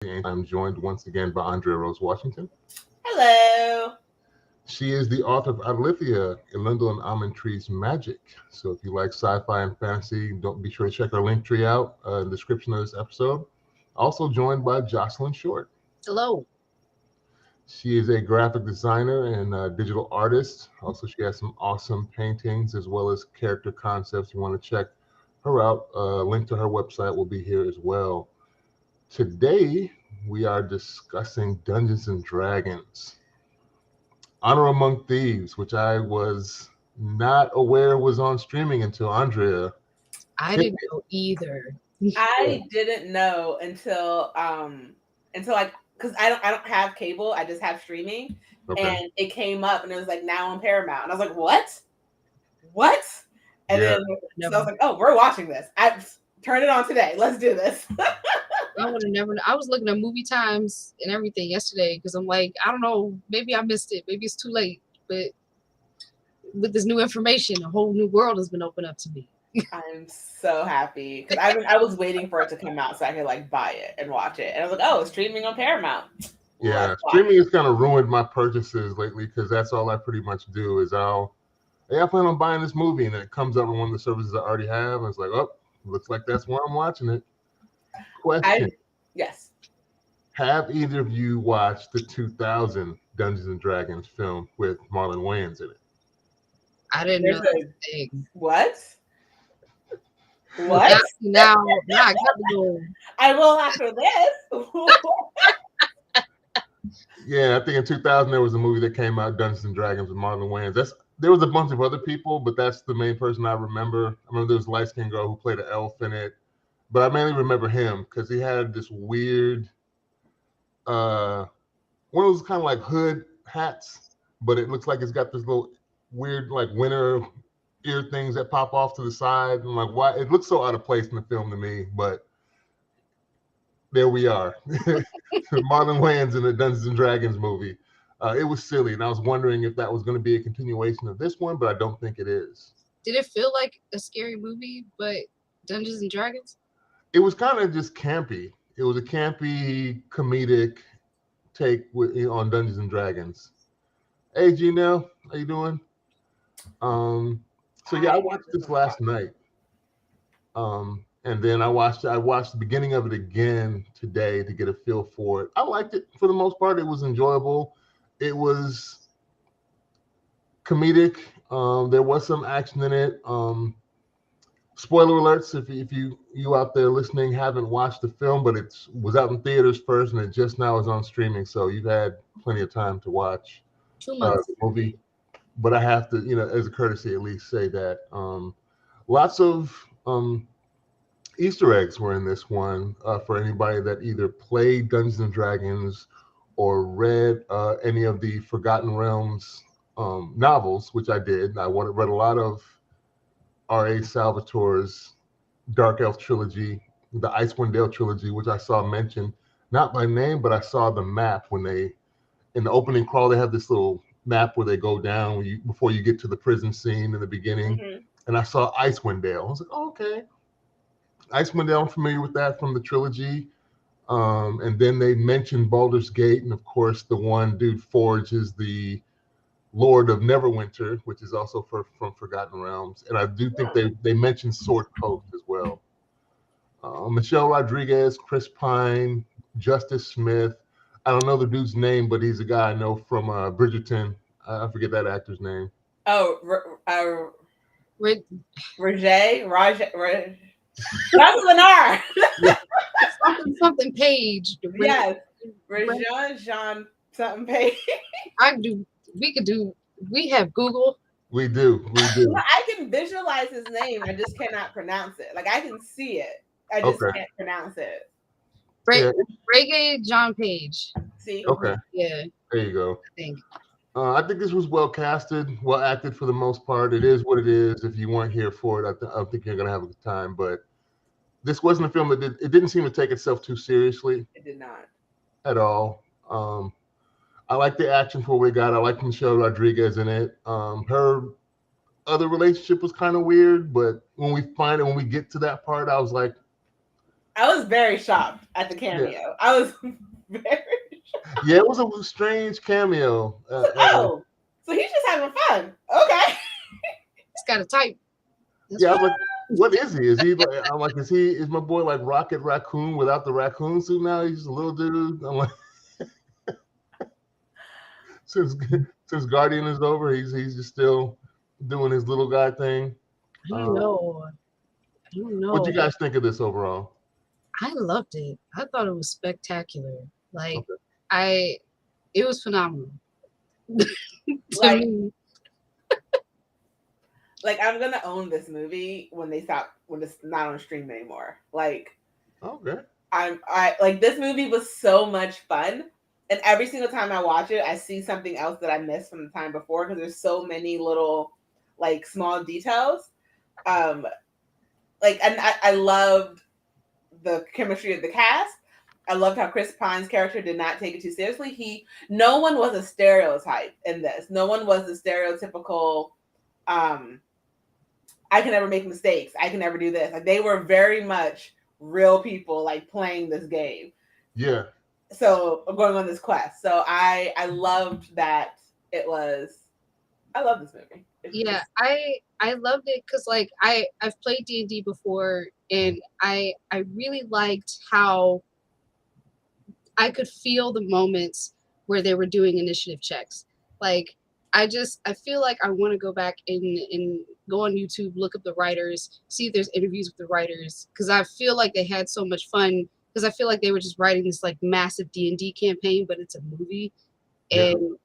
and I'm joined once again by Andrea Rose Washington. Hello. She is the author of Adlithia, Elendil and Almond Tree's Magic. So if you like sci-fi and fantasy, don't be sure to check our link tree out in the description of this episode. Also joined by Jocelyn Short. Hello. She is a graphic designer and digital artist. Also, she has some awesome paintings as well as character concepts. You want to check her out. Link to her website will be here as well. Today, we are discussing Dungeons and Dragons. Honor Among Thieves, which I was not aware was on streaming until Andrea. I didn't know either. I didn't know until like because I don't have cable. I just have streaming, Okay. and it came up and it was like now on Paramount, and I was like, what? And Yeah. then so I was like, oh, we're watching this. I turn it on today. Let's do this. I would have never. I was looking at movie times and everything yesterday because I'm like, I don't know, maybe I missed it. Maybe it's too late. But with this new information, a whole new world has been opened up to me. I'm so happy because I was waiting for it to come out so I could like buy it and watch it, and I was like, oh, it's streaming on Paramount. Yeah, streaming has kind of ruined my purchases lately because that's all I pretty much do is I plan on buying this movie and it comes up on one of the services I already have and it's like, oh, looks like that's where I'm watching it. Question. Yes. Have either of you watched the 2000 Dungeons and Dragons film with Marlon Wayans in it? I didn't know that thing. What? Now I got to go. I will after this. Yeah, I think in 2000 there was a movie that came out, Dungeons and Dragons with Marlon Wayans. There was a bunch of other people, but that's the main person I remember. I remember there was a light-skinned girl who played an elf in it, but I mainly remember him because he had this weird, one of those kind of like hood hats, but it looks like it's got this little weird like winter ear things that pop off to the side. I'm like, why? It looks so out of place in the film to me, but there we are. Marlon Wayans in the Dungeons and Dragons movie. It was silly, and I was wondering if that was going to be a continuation of this one, but I don't think it is. Did it feel like a scary movie, but Dungeons and Dragons? It was kind of just campy. It was a campy, comedic take on Dungeons and Dragons. Hey, Janelle, how you doing? So yeah, I watched this last night. And then I watched the beginning of it again today to get a feel for it. I liked it for the most part. It was enjoyable. It was comedic. There was some action in it. Spoiler alerts if you out there listening haven't watched the film, but it was out in theaters first and it just now is on streaming, so you've had plenty of time to watch 2 months. the movie. But I have to, as a courtesy, at least say that lots of Easter eggs were in this one for anybody that either played Dungeons and Dragons or read any of the Forgotten Realms novels, which I did. I read a lot of R.A. Salvatore's Dark Elf trilogy, the Icewind Dale trilogy, which I saw mentioned, not by name, but I saw the map when in the opening crawl, they have this little map where they go down before you get to the prison scene in the beginning. Mm-hmm. And I saw Icewind Dale. I was like, oh, okay. Icewind Dale, I'm familiar with that from the trilogy. And then they mentioned Baldur's Gate. And of course, the one dude Forge is the Lord of Neverwinter, which is also from Forgotten Realms. And I do think they mentioned Sword Coast as well. Michelle Rodriguez, Chris Pine, Justice Smith. I don't know the dude's name, but he's a guy I know from Bridgerton. I forget that actor's name. Oh, Rajay. That's Lennar. something Page. Yes, Rajan Jean something Page. We have Google. We do. I can visualize his name. I just cannot pronounce it. Like I can see it. I just can't pronounce it. Reggae John Page. See? Okay. Yeah. There you go. I think this was well casted, well acted for the most part. It is what it is. If you weren't here for it, I don't think you're gonna have a good time. But this wasn't a film that didn't seem to take itself too seriously. It did not at all. I like the action for what we got. I like Michelle Rodriguez in it. Her other relationship was kind of weird, but when we get to that part, I was like, I was very shocked at the cameo. Yeah. I was very Yeah, it was a strange cameo. oh, so he's just having fun. Okay. He's got a type. That's Yeah, I what. was like, what is he? Is he like? I'm like, is my boy like Rocket Raccoon without the raccoon suit now? He's just a little dude. I'm like, since since Guardian is over, he's just still doing his little guy thing. I don't know. I don't What know. you guys think of this overall? I loved it. I thought it was spectacular. Like Okay. it was phenomenal. Like, like I'm gonna own this movie when it's not on stream anymore. Like, Okay. I like this movie was so much fun. And every single time I watch it, I see something else that I missed from the time before because there's so many little like small details. Like, and I loved the chemistry of the cast. I loved how Chris Pine's character did not take it too seriously. No one was a stereotype in this. No one was a stereotypical I can never make mistakes. I can never do this. Like, they were very much real people like playing this game. Yeah. So going on this quest. So I loved that it was. I love this movie. Yeah, I loved it because like I've played D&D before, and I really liked how I could feel the moments where they were doing initiative checks. Like I feel like I want to go back and go on YouTube, look up the writers, see if there's interviews with the writers, because I feel like they had so much fun. Because I feel like they were just writing this like massive D&D campaign, but it's a movie, and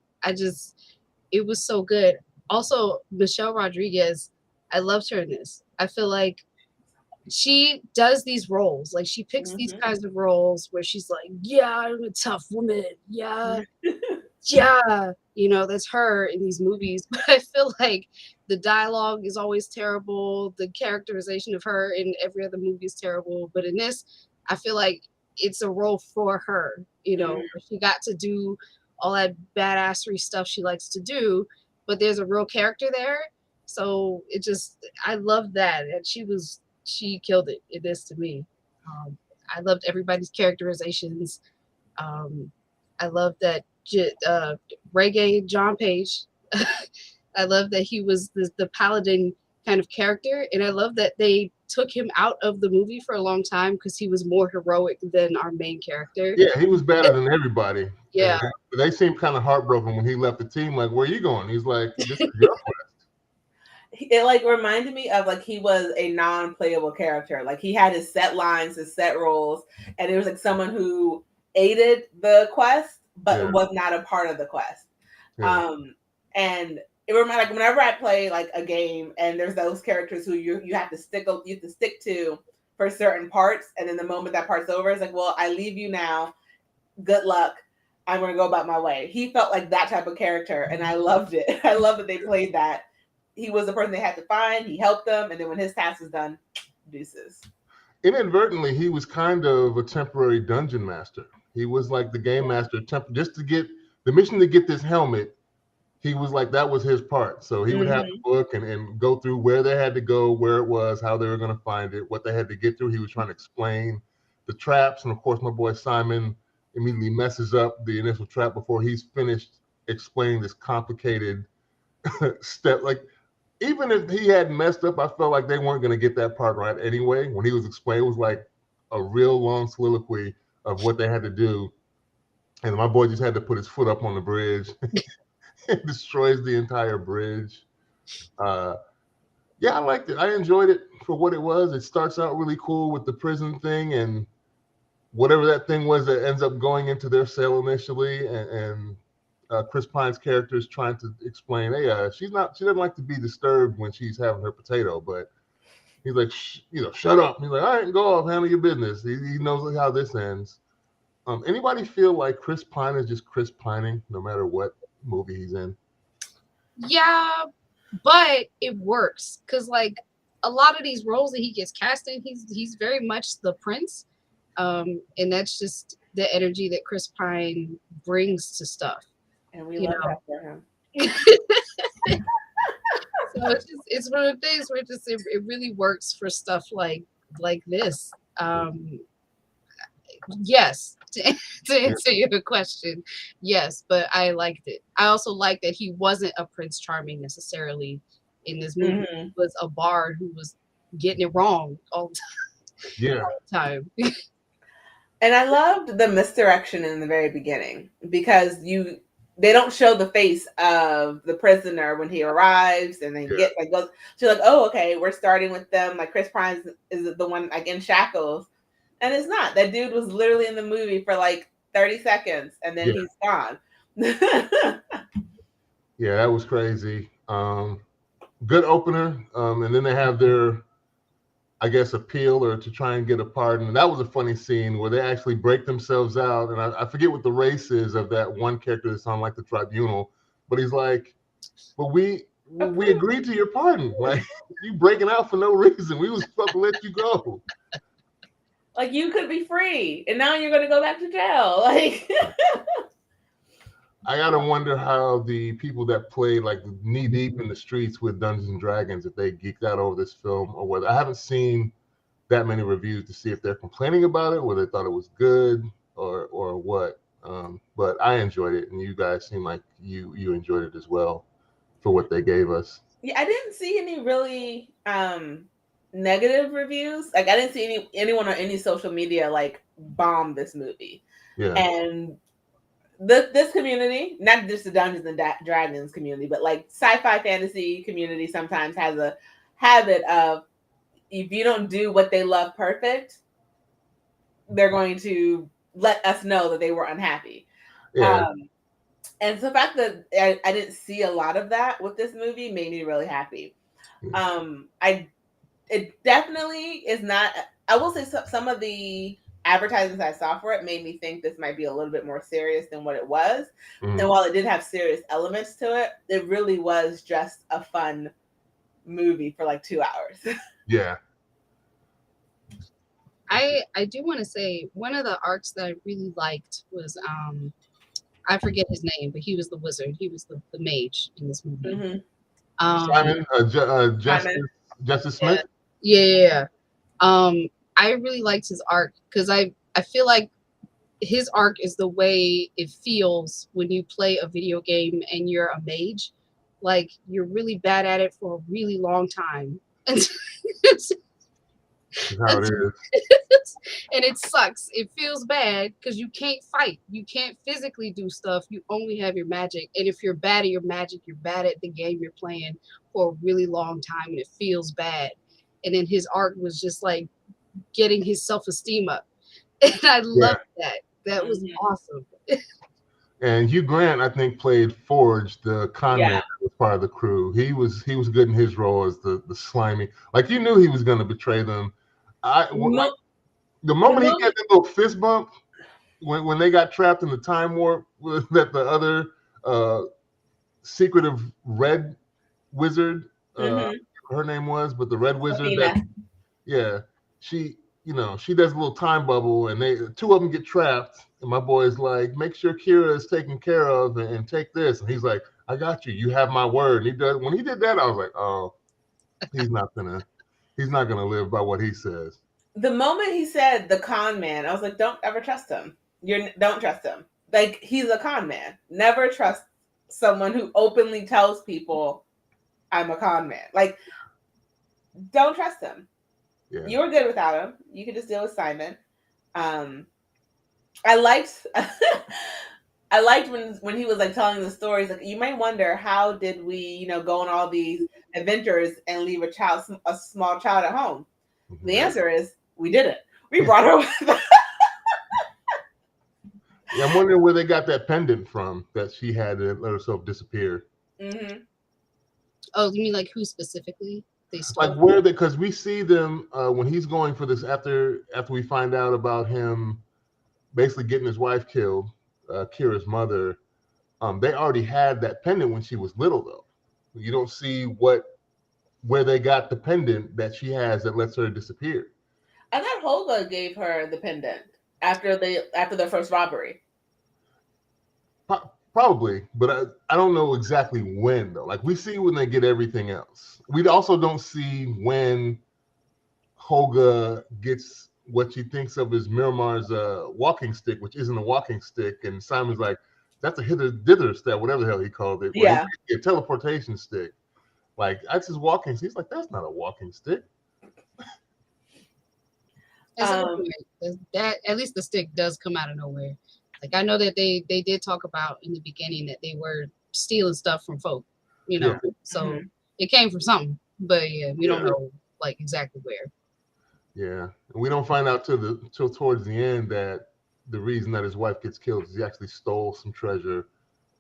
it was so good. Also, Michelle Rodriguez, I loved her in this. I feel like she does these roles. Like she picks these kinds of roles where she's like, yeah, I'm a tough woman. Yeah. Yeah. You know, that's her in these movies. But I feel like the dialogue is always terrible. The characterization of her in every other movie is terrible. But in this, I feel like it's a role for her. You know, she got to do all that badassery stuff she likes to do, but there's a real character there. So I love that. And she killed it in this to me. I loved everybody's characterizations. I love that Reggae John Page. I love that he was the paladin kind of character, and I love that they took him out of the movie for a long time because he was more heroic than our main character. Yeah, he was better than everybody. Yeah. They seemed kind of heartbroken when he left the team. Like, where are you going? He's like, this is your quest. It like reminded me of like he was a non-playable character. Like he had his set lines, his set roles, and it was like someone who aided the quest but was not a part of the quest. And it reminded like whenever I play like a game and there's those characters who you have to stick to for certain parts, and then the moment that part's over, it's like, well, I leave you now. Good luck. I'm gonna go about my way. He felt like that type of character, and I loved it. I love that they played that. He was the person they had to find. He helped them, and then when his task is done, deuces. Inadvertently, he was kind of a temporary dungeon master. He was like the game master, just to get the mission to get this helmet. He was like, that was his part. So he would have the book and go through where they had to go, where it was, how they were going to find it, what they had to get through. He was trying to explain the traps. And of course, my boy Simon immediately messes up the initial trap before he's finished explaining this complicated step. Like, even if he hadn't messed up, I felt like they weren't going to get that part right anyway. When he was explaining, it was like a real long soliloquy of what they had to do. And my boy just had to put his foot up on the bridge. It destroys the entire bridge. Yeah, I liked it. I enjoyed it for what it was. It starts out really cool with the prison thing and whatever that thing was that ends up going into their cell initially. And Chris Pine's character is trying to explain, hey, she doesn't like to be disturbed when she's having her potato, but he's like, shut up. He's like, all right, go off, handle your business. He knows how this ends. Anybody feel like Chris Pine is just Chris Pining no matter what movie he's in? Yeah, but it works because like a lot of these roles that he gets cast in, he's very much the prince, and that's just the energy that Chris Pine brings to stuff. And we love that for him. So it's one of the things where it really works for stuff like this. Yes, to answer your question, yes, but I liked it. I also liked that he wasn't a Prince Charming necessarily in this movie. Mm-hmm. He was a bard who was getting it wrong all Yeah. the time. And I loved the misdirection in the very beginning because they don't show the face of the prisoner when he arrives and then Yeah. goes. So like, oh, okay, we're starting with them. Like Chris Pine is the one like in shackles, and it's not. That dude was literally in the movie for like 30 seconds and then he's gone. Yeah, that was crazy. Good opener. And then they have their, I guess, appeal or to try and get a pardon. And that was a funny scene where they actually break themselves out. And I forget what the race is of that one character that's on like the tribunal, but he's like, but we agreed to your pardon. Like, you breaking out for no reason. We was supposed to let you go. Like, you could be free and now you're going to go back to jail. Like, I gotta wonder how the people that played like knee deep in the streets with Dungeons and Dragons, if they geeked out over this film or whether. I haven't seen that many reviews to see if they're complaining about it, whether they thought it was good or what. But I enjoyed it, and you guys seem like you enjoyed it as well for what they gave us. yeah, I didn't see any really negative reviews. Like, I didn't see anyone on any social media like bomb this movie. Yeah. And this community, not just the Dungeons and Dragons community, but like sci-fi fantasy community sometimes has a habit of, if you don't do what they love perfect, they're going to let us know that they were unhappy. Yeah. And so the fact that I didn't see a lot of that with this movie made me really happy. It definitely is not. I will say some of the advertisements I saw for it made me think this might be a little bit more serious than what it was. Mm-hmm. And while it did have serious elements to it, it really was just a fun movie for like 2 hours. Yeah. I do want to say one of the arcs that I really liked was I forget his name, but he was the wizard. He was the mage in this movie. Mm-hmm. Simon, Justice Smith. Yeah. I really liked his arc because I feel like his arc is the way it feels when you play a video game and you're a mage. Like, you're really bad at it for a really long time. That's how it is. And it sucks. It feels bad because you can't fight. You can't physically do stuff. You only have your magic. And if you're bad at your magic, you're bad at the game you're playing for a really long time, and it feels bad. And then his arc was just like getting his self-esteem up. And I loved that. That was awesome. And Hugh Grant, I think, played Forge, the con man that was part of the crew. He was good in his role as the slimy. Like, you knew he was going to betray them. The moment he got that little fist bump when they got trapped in the time warp that the other secretive red wizard, her name was, but the red wizard, she does a little time bubble, and two of them get trapped. And my boy's like, make sure Kira is taken care of and take this. And he's like, I got you. You have my word. And when he did that, I was like, oh, he's not gonna live by what he says. The moment he said the con man, I was like, don't ever trust him. Don't trust him. Like, he's a con man. Never trust someone who openly tells people I'm a con man. Like, don't trust him. Yeah. You were good without him. You could just deal with Simon. I liked when he was like telling the stories. Like, you may wonder, how did we, go on all these adventures and leave a small child at home? Mm-hmm. The answer is we didn't. We brought her with us. Yeah, I'm wondering where they got that pendant from that she had to let herself disappear. Mm-hmm. Oh, you mean like who specifically? Like where because we see them when he's going for this after we find out about him basically getting his wife killed, Kira's mother. They already had that pendant when she was little, though. You don't see where they got the pendant that she has that lets her disappear. I thought Holga gave her the pendant after their first robbery. Probably, but I don't know exactly when, though. Like, we see when they get everything else. We also don't see when Holga gets what she thinks of as Miramar's walking stick, which isn't a walking stick. And Simon's like, that's a dither step, whatever the hell he called it. Yeah. A teleportation stick. Like, that's his walking stick. He's like, that's not a walking stick. That at least the stick does come out of nowhere. Like I know that they did talk about in the beginning that they were stealing stuff from folk, so it came from something. But yeah, we don't know like exactly where. Yeah, and we don't find out till towards the end that the reason that his wife gets killed is he actually stole some treasure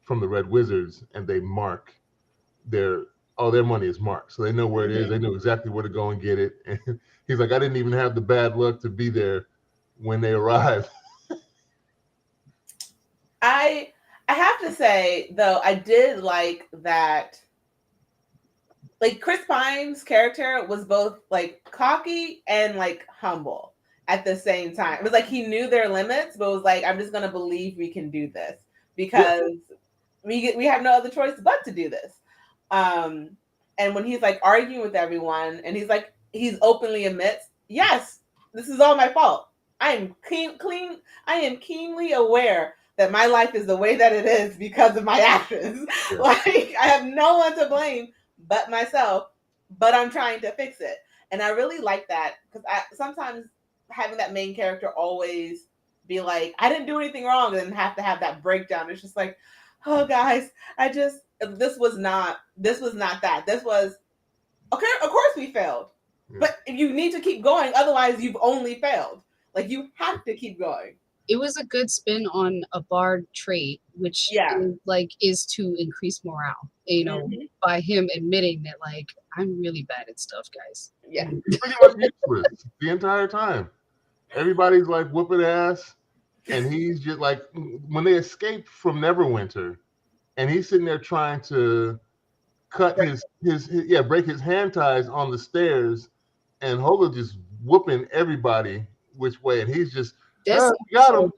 from the Red Wizards, and they mark their money is marked, so they know where it is. They know exactly where to go and get it. And he's like, I didn't even have the bad luck to be there when they arrived. I have to say though, I did like that. Like Chris Pine's character was both like cocky and like humble at the same time. It was like he knew their limits, but was like, I'm just gonna believe we can do this because we have no other choice but to do this. And when he's like arguing with everyone, and he's openly admits, yes, this is all my fault. I am keenly aware that my life is the way that it is because of my actions. Yeah. Like I have no one to blame but myself, but I'm trying to fix it. And I really like that because sometimes having that main character always be like, I didn't do anything wrong, and then have to have that breakdown. It's just like, oh guys, this was not that. This was, okay, of course we failed. Yeah. But you need to keep going, otherwise you've only failed. Like you have to keep going. It was a good spin on a bard trait, which is to increase morale. By him admitting that like I'm really bad at stuff, guys. Yeah, pretty much useless the entire time. Everybody's like whooping ass, and he's just like when they escaped from Neverwinter, and he's sitting there trying to cut break his hand ties on the stairs, and Hoga just whooping everybody which way, and he's just got him.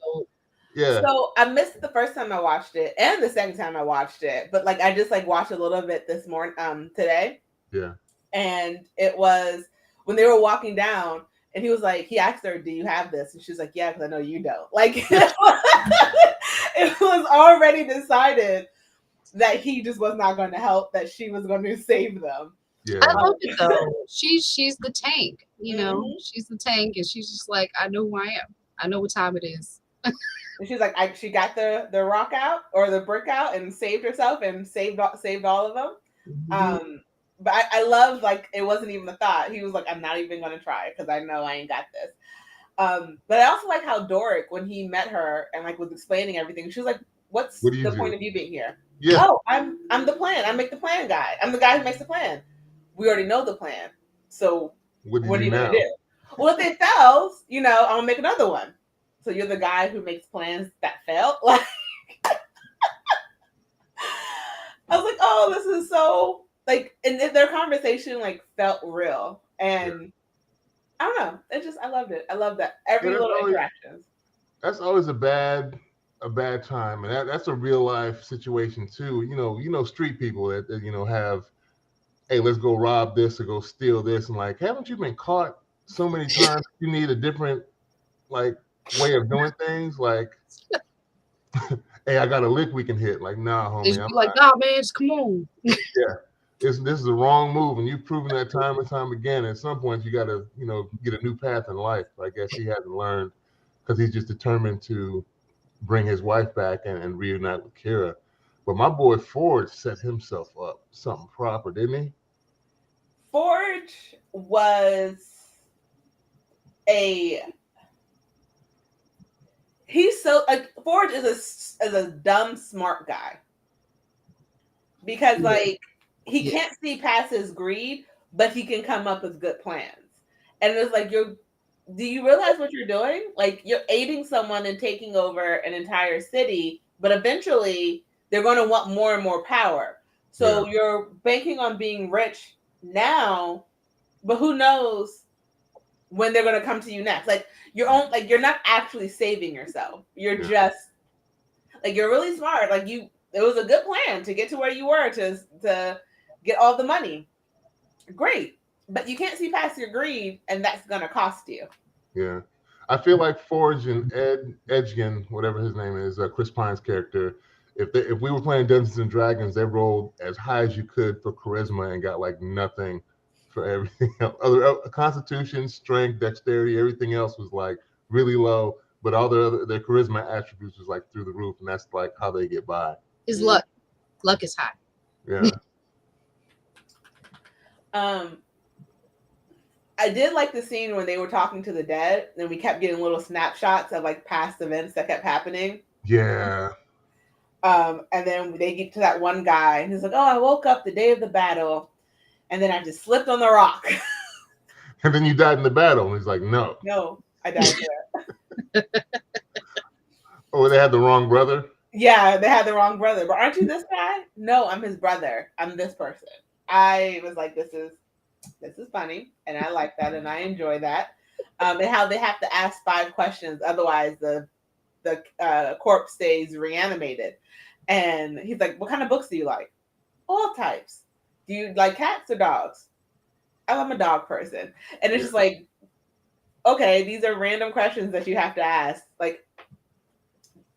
Yeah. So I missed the first time I watched it and the second time I watched it, but like I just like watched a little bit this morning, today. Yeah. And it was when they were walking down, and he was like, he asked her, "Do you have this?" And she's like, "Yeah, because I know you don't." Like it was already decided that he just was not going to help, that she was going to save them. Yeah. I love it though. She's the tank, she's the tank, and she's just like, I know who I am. I know what time it is. And she's like, she got the rock out or the brick out and saved herself and saved all of them. Mm-hmm. But I love, like, it wasn't even a thought. He was like, I'm not even going to try because I know I ain't got this. But I also like how Doric, when he met her and like was explaining everything, she was like, what's the point of you being here? Yeah. Oh, I'm the plan. I make the plan guy. I'm the guy who makes the plan. We already know the plan. So what are you going to do? Well, if it fails, I'm going to make another one. So you're the guy who makes plans that fail? Like, I was like, oh, this is so, like, and their conversation, like, felt real. And I don't know. I loved it. I love that. Every little interaction. That's always a bad time. And that's a real life situation, too. You know, street people that have, hey, let's go rob this or go steal this. And like, haven't you been caught so many times? You need a different, like, way of doing things. Like, hey, I got a lick we can hit. Like, nah, homie. I'm like, nah, man, just come on. Yeah. This is the wrong move. And you've proven that time and time again. At some point, you got to, get a new path in life. I guess he hasn't learned because he's just determined to bring his wife back and reunite with Kira. But my boy Forge set himself up something proper, didn't he? Forge was Forge is a dumb smart guy, because like he can't see past his greed, but he can come up with good plans. And it's like, do you realize what you're doing? Like, you're aiding someone in taking over an entire city, but eventually they're going to want more and more power. So you're banking on being rich now, but who knows when they're going to come to you next? Like, you're not actually saving yourself. You're just like, you're really smart. Like, it was a good plan to get to where you were to get all the money. Great. But you can't see past your greed, and that's going to cost you. Yeah. I feel like Forge and Edgen, whatever his name is, Chris Pine's character, if we were playing Dungeons and Dragons, they rolled as high as you could for charisma and got like nothing for everything else. Other constitution, strength, dexterity, everything else was like really low, but all their charisma attributes was like through the roof, and that's like how they get by. Is luck. Luck is high. Yeah. I did like the scene when they were talking to the dead, and we kept getting little snapshots of like past events that kept happening. Yeah. And then they get to that one guy, and he's like, "Oh, I woke up the day of the battle, and then I just slipped on the rock." And then you died in the battle, and he's like, "No, I died there." Oh, they had the wrong brother. Yeah, they had the wrong brother. But aren't you this guy? No, I'm his brother. I'm this person. I was like, this is funny, and I like that, and I enjoy that. And how they have to ask 5 questions, otherwise the corpse stays reanimated. And he's like, "What kind of books do you like?" "All types." "Do you like cats or dogs?" "I'm a dog person." And it's just like, okay, these are random questions that you have to ask. Like,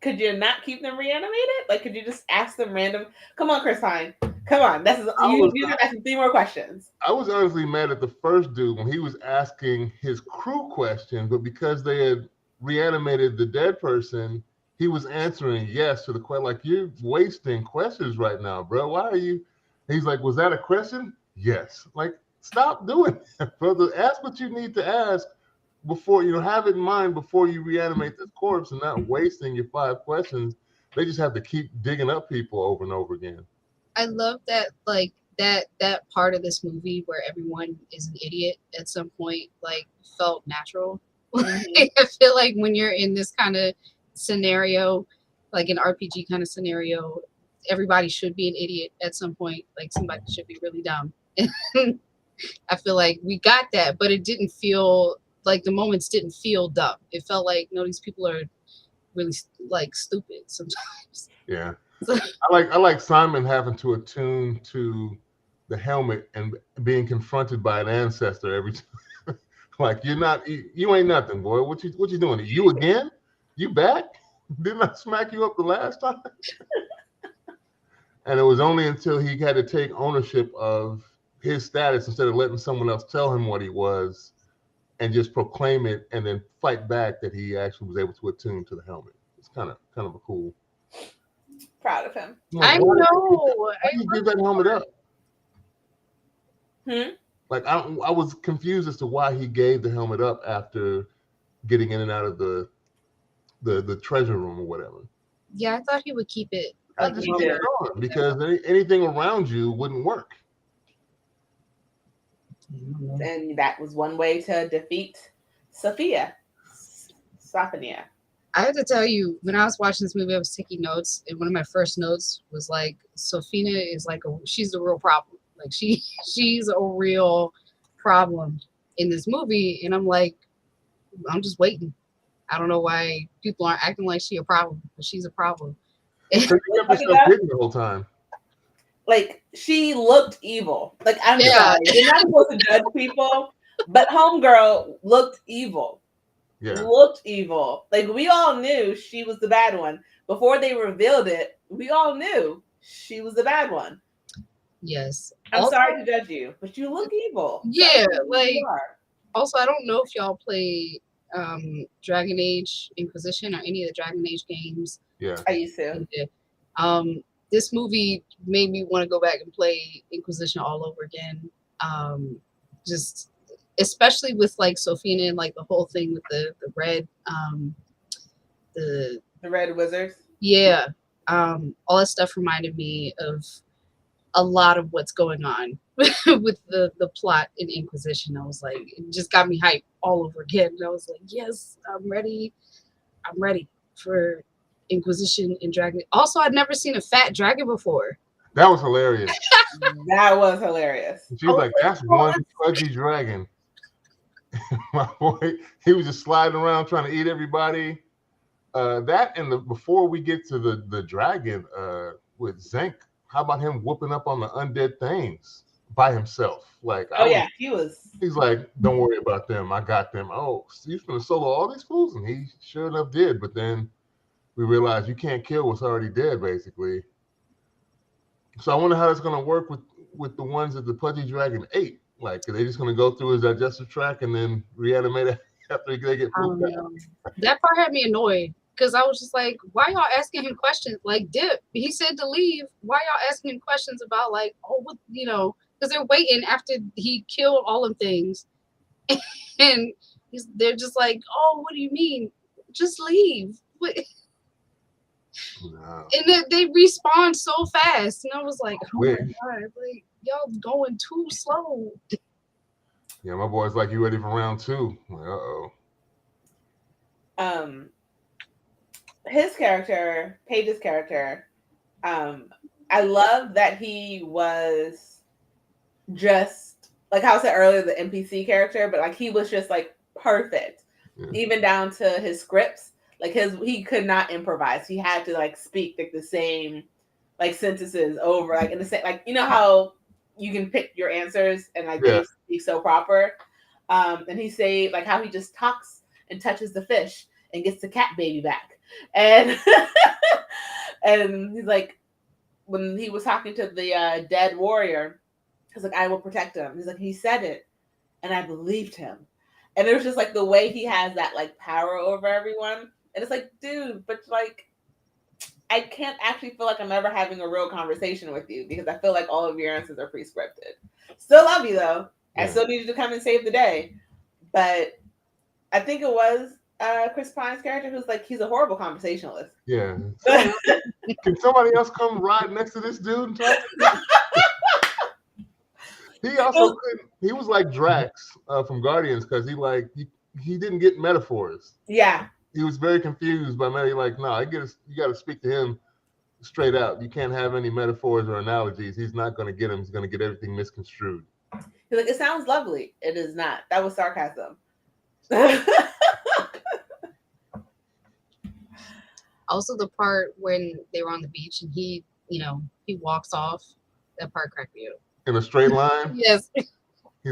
could you not keep them reanimated? Like, could you just ask them random? Come on, Chris Pine. Come on. You can ask 3 more questions. I was honestly mad at the first dude when he was asking his crew questions, but because they had reanimated the dead person, he was answering yes to the question. Like, you're wasting questions right now, bro. Why are you? He's like, "Was that a question?" "Yes." Like, stop doing that, brother. Ask what you need to ask before, have it in mind before you reanimate this corpse, and not wasting your 5 questions. They just have to keep digging up people over and over again. I love that, like that part of this movie where everyone is an idiot at some point, like, felt natural. Mm-hmm. I feel like when you're in this kind of scenario, like an RPG kind of scenario, everybody should be an idiot at some point. Like, somebody should be really dumb. I feel like we got that, but it didn't feel like the moments didn't feel dumb. It felt like, no, these people are really like stupid sometimes. Yeah. I like Simon having to attune to the helmet and being confronted by an ancestor every time. Like, you ain't nothing, boy. What you doing? You again? You back? Didn't I smack you up the last time? And it was only until he had to take ownership of his status instead of letting someone else tell him what he was and just proclaim it and then fight back that he actually was able to attune to the helmet. It's kind of a cool. Proud of him. I know. Why did you give that helmet up? Like, I was confused as to why he gave the helmet up after getting in and out of the treasure room or whatever. Yeah, I thought he would keep it. Like, because anything around you wouldn't work. And that was one way to defeat Sophia. I have to tell you, when I was watching this movie, I was taking notes, and one of my first notes was like, Sophia is like she's the real problem. Like, she's a real problem in this movie, and I'm like, I'm just waiting. I don't know why people aren't acting like she's a problem, but she's a problem. You kept yourself hidden the whole time. Like, she looked evil. Like, I'm sorry, you're not supposed to judge people, but homegirl looked evil. Yeah. Looked evil. Like, we all knew she was the bad one. Before they revealed it, we all knew she was the bad one. Yes. I'm sorry to judge you, but you look evil. Yeah, like, also, I don't know if y'all play Dragon Age Inquisition or any of the Dragon Age games. Yeah. I used to. This movie made me want to go back and play Inquisition all over again. Just especially with like Sophia and like the whole thing with the red the red wizards. Yeah. All that stuff reminded me of a lot of what's going on with the plot in Inquisition. I was like, it just got me hyped all over again. And I was like, yes, I'm ready for Inquisition and Dragon. Also, I'd never seen a fat dragon before. That was hilarious. That was hilarious. She was like, that's one pudgy dragon. My boy, he was just sliding around trying to eat everybody. That and before we get to the dragon with Zenk, how about him whooping up on the undead things? by himself. Like, he's like, don't worry about them. I got them. Oh, so you're gonna solo all these fools? And he sure enough did. But then we realized you can't kill what's already dead, basically. So I wonder how that's gonna work with the ones that the Pudgy Dragon ate. Like, are they just gonna go through his digestive tract and then reanimate it after they get pooped out? That part had me annoyed because I was just like, why y'all asking him questions? Like, Dip, he said to leave. Why y'all asking him questions about like, oh, what, you know? Because they're waiting after he killed all them things, and they're just like, oh, what do you mean? Just leave. What? No. And they respawn so fast, and I was like, oh my god, like y'all going too slow. Yeah, my boy's like, you ready for round 2? Like, his character, Paige's character, I love that he was just like how I said earlier, the NPC character, but like he was just like perfect, even down to his scripts. Like he could not improvise. He had to like speak like the same like sentences over, like in the same, like, you know how you can pick your answers and like they speak so proper. And he say like how he just talks and touches the fish and gets the cat baby back. And and he's like, when he was talking to the dead warrior, he's like, I will protect him. He's like, he said it and I believed him. And it was just like the way he has that like power over everyone. And it's like, dude, but like, I can't actually feel like I'm ever having a real conversation with you because I feel like all of your answers are pre-scripted. Still love you though. Yeah. I still need you to come and save the day. But I think it was Chris Pine's character who's like, he's a horrible conversationalist. Yeah. Can somebody else come ride next to this dude and talk to him? He also couldn't. He was like Drax from Guardians because he didn't get metaphors. Yeah. He was very confused by Mary. Like, no, you got to speak to him straight out. You can't have any metaphors or analogies. He's not going to get them. He's going to get everything misconstrued. He's like, it sounds lovely. It is not. That was sarcasm. Also, the part when they were on the beach and he walks off. That part cracked me up. In a straight line? Yes. He's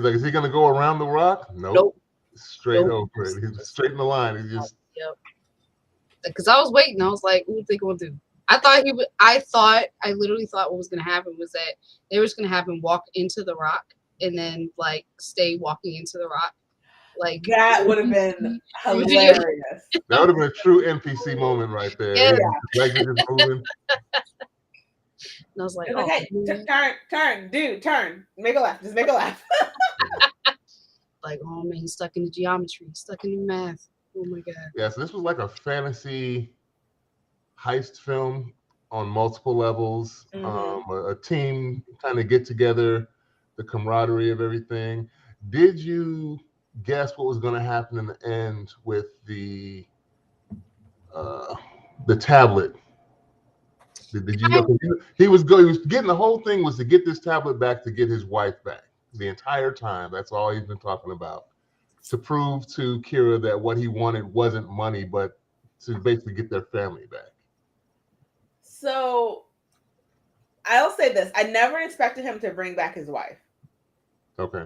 like, is he going to go around the rock? Nope. Straight over it. He's straight in the line. He's just. Yep. Because I was waiting. I was like, what are they going to do? I literally thought what was going to happen was that they were just going to have him walk into the rock and then like stay walking into the rock. Like that would have been hilarious. That would have been a true NPC moment right there. Yeah. Like just moving. And I was like, hey, turn, dude, turn. Make a left. Just make a left. Like, oh man, he's stuck in the geometry, stuck in the math. Oh my god. Yeah, so this was like a fantasy heist film on multiple levels. Mm-hmm. A team kind of get together, the camaraderie of everything. Did you guess what was going to happen in the end with the tablet? Did you know? He was getting the whole thing was to get this tablet back to get his wife back. The entire time, that's all he's been talking about. To prove to Kira that what he wanted wasn't money, but to basically get their family back. So, I'll say this: I never expected him to bring back his wife. Okay.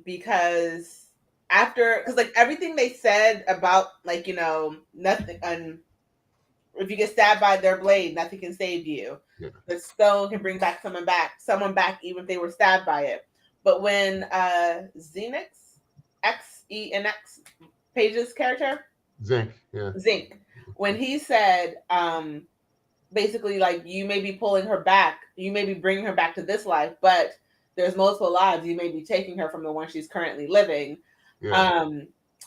Because like everything they said about like nothing. If you get stabbed by their blade, nothing can save you. Yeah. The stone can bring someone back, even if they were stabbed by it. But when Xenix, X-E-N-X, Paige's character? Zinc, yeah. Zinc. When he said, basically, like, you may be pulling her back, you may be bringing her back to this life, but there's multiple lives. You may be taking her from the one she's currently living. Yeah.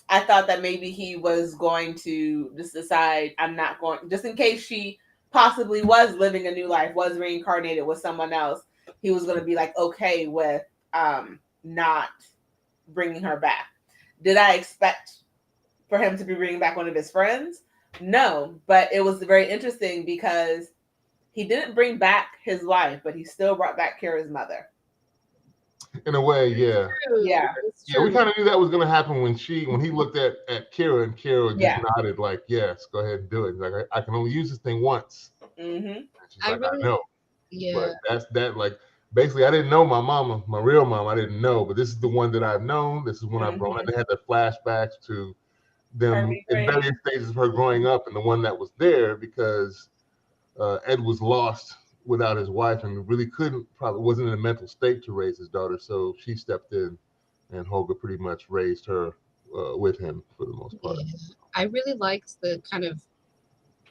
I thought that maybe he was going to just decide, I'm not going, just in case she possibly was living a new life, was reincarnated with someone else, he was going to be like, okay with not bringing her back. Did I expect for him to be bringing back one of his friends? No, but it was very interesting because he didn't bring back his wife, but he still brought back Kira's mother. In a way, yeah. Yeah. Yeah, we kind of knew that was going to happen when he looked at Kira, and Kira just nodded like, yes, go ahead and do it. Like, I can only use this thing once. Mm-hmm. And she's I know. Yeah. But that's that, like, basically, I didn't know my mama, my real mom. I didn't know, but this is the one that I've known. This is when I've grown up. They had the flashbacks to them in various stages of her growing up, and the one that was there because Ed was lost without his wife and really probably wasn't in a mental state to raise his daughter. So she stepped in, and Holga pretty much raised her with him for the most part. Yeah. I really liked the kind of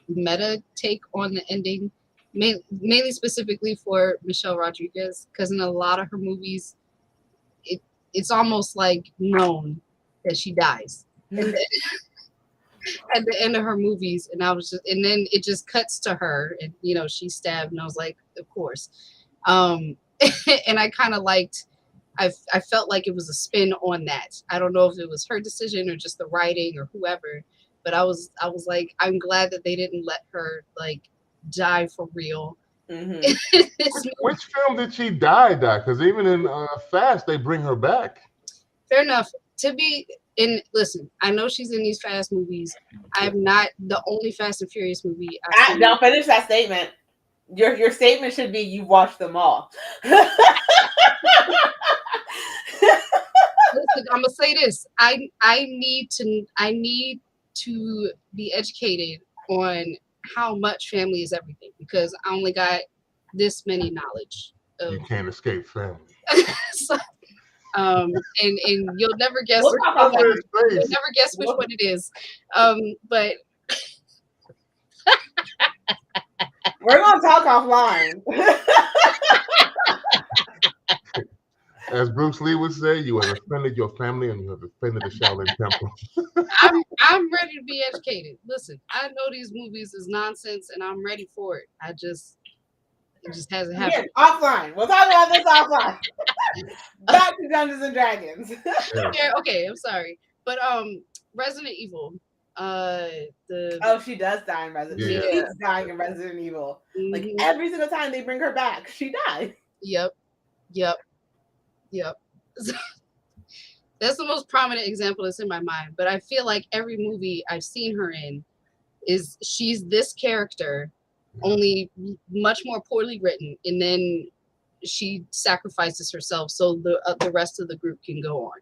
meta take on the ending, mainly specifically for Michelle Rodriguez, because in a lot of her movies, it's almost like known that she dies at the end of her movies, and then it just cuts to her, and she's stabbed, and I was like, of course, and I kind of liked. I felt like it was a spin on that. I don't know if it was her decision or just the writing or whoever, but I was like, I'm glad that they didn't let her like die for real. Mm-hmm. Which film did she die? Because even in Fast, they bring her back. Fair enough. Listen, I know she's in these Fast movies. I'm not the only Fast and Furious movie. Don't finish that statement. Your statement should be you watched them all. Listen, I'm gonna say this. I need to be educated on how much family is everything, because I only got this many knowledge. You can't escape family. So, and you'll never guess. You'll never guess which one it is. But we're gonna talk offline. As Bruce Lee would say, you have offended your family and you have offended the Shaolin Temple. I'm ready to be educated. Listen, I know these movies is nonsense and I'm ready for it. It just hasn't happened. Offline. We'll talk about this offline. Back to Dungeons and Dragons. Yeah, okay, I'm sorry. But Resident Evil. She does die in Resident Evil. She keeps dying in Resident Evil. Mm-hmm. Like every single time they bring her back, she dies. Yep. That's the most prominent example that's in my mind. But I feel like every movie I've seen her in she's this character, only much more poorly written, and then she sacrifices herself so the rest of the group can go on.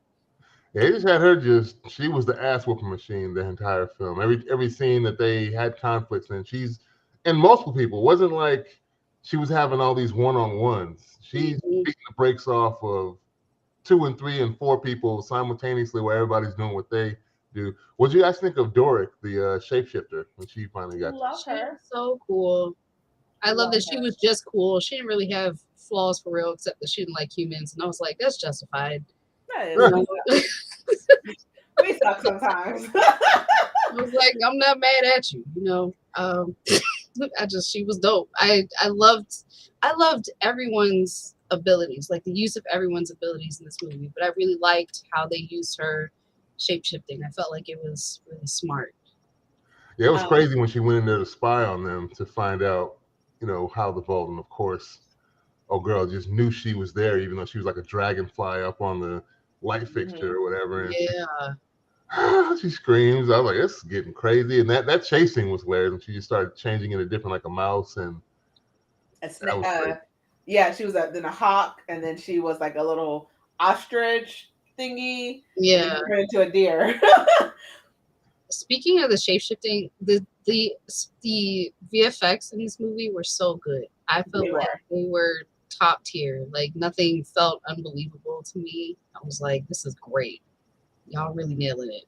Yeah, they just had her she was the ass whooping machine the entire film. Every scene that they had conflicts in, and multiple people. It wasn't like she was having all these one-on-ones. She's beating the brakes off of 2 and 3 and 4 people simultaneously where everybody's doing what they do. What do you guys think of Doric, the shapeshifter, when she finally got love her? So cool. I love that she was just cool. She didn't really have flaws for real, except that she didn't like humans. And I was like, that's justified. We suck sometimes. I was like, I'm not mad at you, she was dope. I loved everyone's abilities, like the use of everyone's abilities in this movie, but I really liked how they used her shape-shifting. I felt like it was really smart. Yeah, it was crazy when she went in there to spy on them to find out, how the vault, and of course, oh girl just knew she was there, even though she was like a dragonfly up on the light fixture or whatever. And she screams. I was like, it's getting crazy. And that chasing was weird. And she just started changing into different, like a mouse. And that was crazy. She was then a hawk, and then she was like a little ostrich thingy. Yeah. And turned into a deer. Speaking of the shapeshifting, the VFX in this movie were so good. I felt like they were top tier. Like nothing felt unbelievable to me. I was like, this is great. Y'all really nailing it.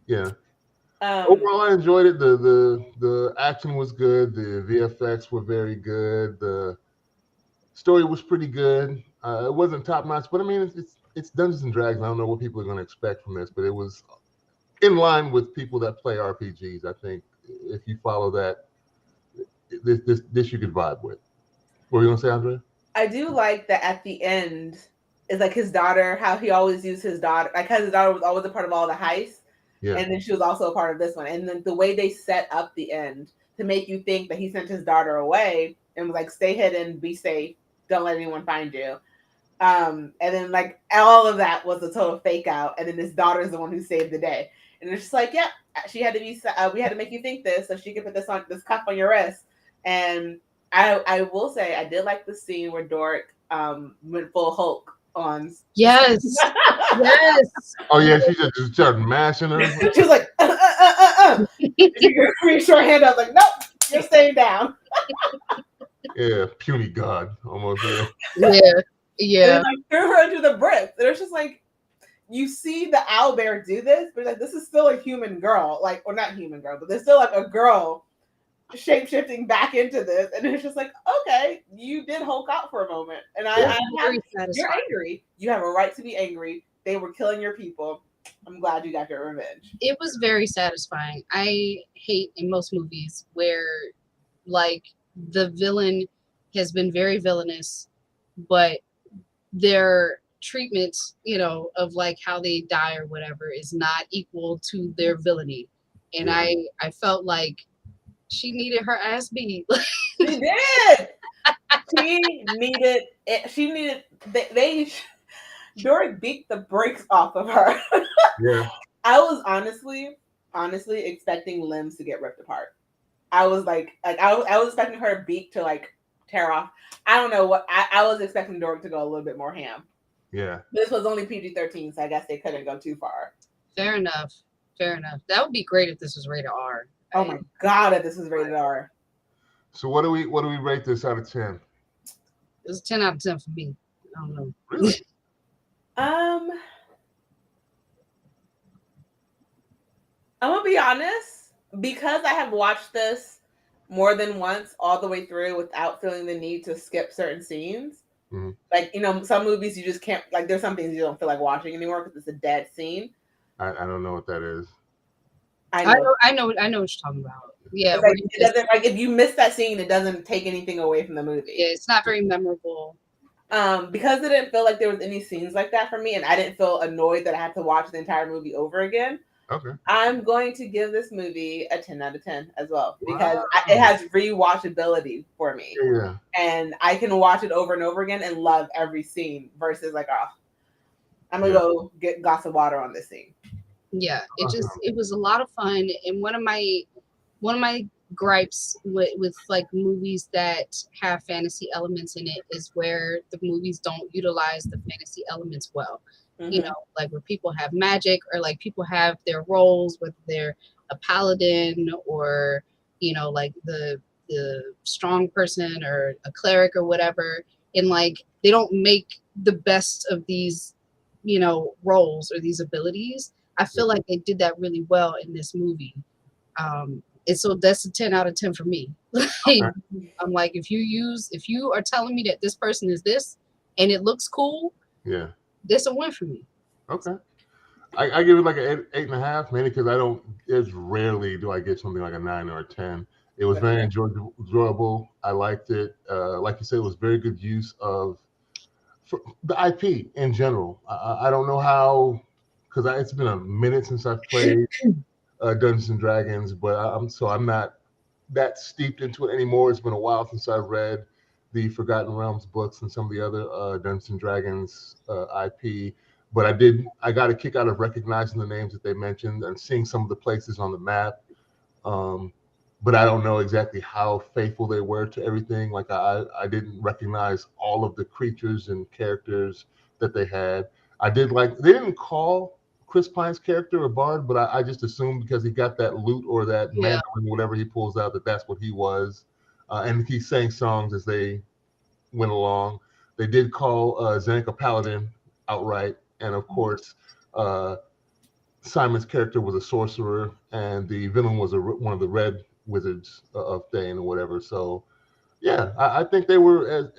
Yeah. Overall, I enjoyed it. The action was good. The VFX were very good. The story was pretty good. It wasn't top notch, but I mean, it's Dungeons and Dragons. I don't know what people are going to expect from this, but it was in line with people that play RPGs. I think if you follow that, this you could vibe with. What were you going to say, Andrea? I do like that at the end, it's like his daughter, how he always used his daughter, like his daughter was always a part of all the heists. Yeah. And then she was also a part of this one. And then the way they set up the end to make you think that he sent his daughter away and was like, stay hidden, be safe, don't let anyone find you. And then like all of that was a total fake out. And then his daughter is the one who saved the day. And it's just like, she had to be, we had to make you think this so she could put this cuff on your wrist. And I will say I did like the scene where Doric went full Hulk on. Yes. Yes. Oh yeah, she just started mashing her. She was like, You reach her hand up, like, nope, you're staying down. Yeah, puny god, almost. Yeah. Yeah. Yeah. And like threw her into the bricks. And it's just like, you see the owlbear do this, but like this is still a human girl, like, or not human girl, but there's still like a girl shape shifting back into this, and it's just like, okay, you did Hulk out for a moment, and you're angry. You have a right to be angry. They were killing your people. I'm glad you got your revenge. It was very satisfying. I hate in most movies where like the villain has been very villainous, but their treatment, of like how they die or whatever is not equal to their villainy. And I felt like she needed her ass beat. She did. She needed Dory beat the brakes off of her. Yeah. I was honestly expecting limbs to get ripped apart. I was I was expecting her beak to like tear off. I don't know what I was expecting Dory to go a little bit more ham. Yeah. This was only PG-13, so I guess they couldn't go too far. Fair enough. That would be great if this was rated R. Oh my god, if this was rated R. So what do we rate this out of 10? It was a 10 out of 10 for me. I don't know. Really? I'm gonna be honest, because I have watched this more than once all the way through without feeling the need to skip certain scenes. Mm-hmm. Like, some movies you just can't, like, there's some things you don't feel like watching anymore because it's a dead scene. I don't know what that is. I know what you're talking about. Yeah. Like, it doesn't, like, if you miss that scene, it doesn't take anything away from the movie. Yeah, it's not very memorable. Because it didn't feel like there was any scenes like that for me, and I didn't feel annoyed that I had to watch the entire movie over again. Okay. I'm going to give this movie a 10 out of 10 as well, because it has rewatchability for me. Yeah. And I can watch it over and over again and love every scene versus like, I'm going to go get a glass of water on this scene. Yeah, it was a lot of fun. And one of my gripes with like movies that have fantasy elements in it is where the movies don't utilize the fantasy elements well. Mm-hmm. Like where people have magic, or like people have their roles, whether they're a paladin or like the strong person or a cleric or whatever, and like they don't make the best of these roles or these abilities. I feel like they did that really well in this movie, and so that's a 10 out of 10 for me. I'm like, if you are telling me that this person is this and it looks cool, this a win for me. Okay. I give it like an 8.5, mainly because it's rarely do I get something like a 9 or a 10. It was very enjoyable. I liked it. Like you said, it was very good use of the IP in general. I don't know how, because it's been a minute since I've played Dungeons and Dragons, but I'm not that steeped into it anymore. It's been a while since I've read the Forgotten Realms books and some of the other Dungeons and Dragons IP. But I got a kick out of recognizing the names that they mentioned and seeing some of the places on the map. But I don't know exactly how faithful they were to everything. Like I didn't recognize all of the creatures and characters that they had. They didn't call Chris Pine's character a bard, but I just assumed because he got that lute or that mandolin, whatever he pulls out, that's what he was. And he sang songs as they went along. They did call Zeneca Paladin outright. And of course, Simon's character was a sorcerer, and the villain was one of the red wizards of Thane or whatever. So, yeah, I think they were,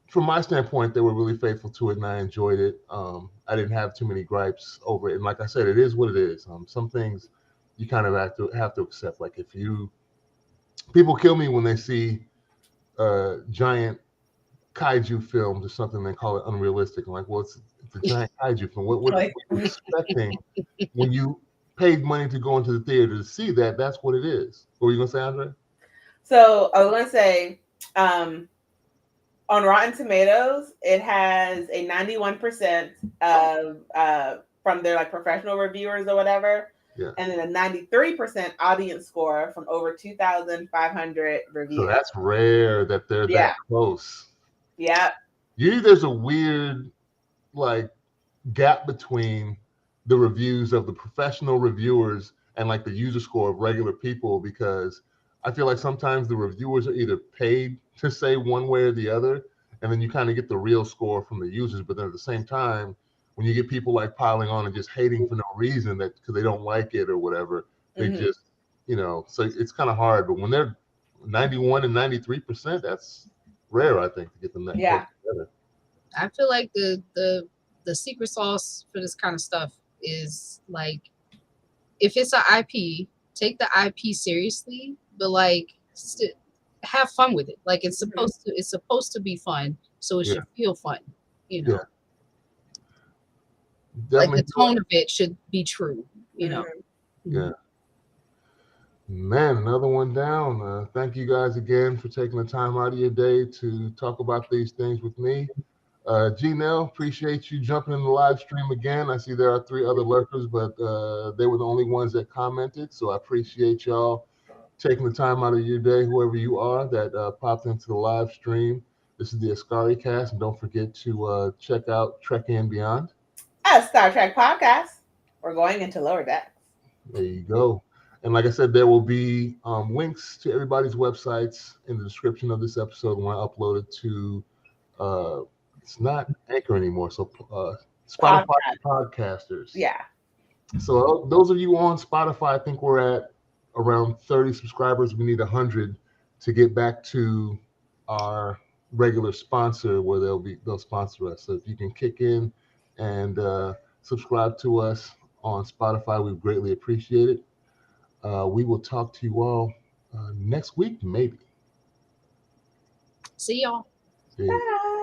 from my standpoint, they were really faithful to it, and I enjoyed it. I didn't have too many gripes over it. And like I said, it is what it is. Some things you kind of have to accept. Like people kill me when they see giant kaiju films or something, they call it unrealistic. I'm like, well, it's a giant kaiju film. What are you expecting when you paid money to go into the theater to see that? That's what it is. What were you gonna say, Andrea? So I was gonna say, on Rotten Tomatoes, it has a 91% from their like professional reviewers or whatever, and then a 93% audience score from over 2,500 reviews. So that's rare that they're that close. Yeah. Usually there's a weird like gap between the reviews of the professional reviewers and like the user score of regular people, because I feel like sometimes the reviewers are either paid to say one way or the other, and then you kind of get the real score from the users. But then at the same time, when you get people like piling on and just hating for no reason, that because they don't like it or whatever, they just, so it's kind of hard. But when they're 91 and 93%, that's rare, I think, to get them that close together. I feel like the secret sauce for this kind of stuff is like, if it's an IP, take the IP seriously, but like have fun with it. Like it's supposed to be fun, so it should feel fun, Yeah. Like the tone of it should be true, Yeah. Man, another one down. Thank you guys again for taking the time out of your day to talk about these things with me. G-Nell, appreciate you jumping in the live stream again. I see there are 3 other lurkers, but they were the only ones that commented. So I appreciate y'all taking the time out of your day, whoever you are that popped into the live stream. This is the Askari cast, and don't forget to check out Trek and Beyond, a Star Trek podcast. We're going into lower decks. There you go. And like I said, there will be links to everybody's websites in the description of this episode when I upload it to it's not Anchor anymore, so Spotify podcasters. Yeah. So those of you on Spotify, I think we're at around 30 subscribers. We need 100 to get back to our regular sponsor where they'll sponsor us. So if you can kick in and subscribe to us on Spotify, we greatly appreciate it. We will talk to you all next week, maybe. See y'all. See you. Bye.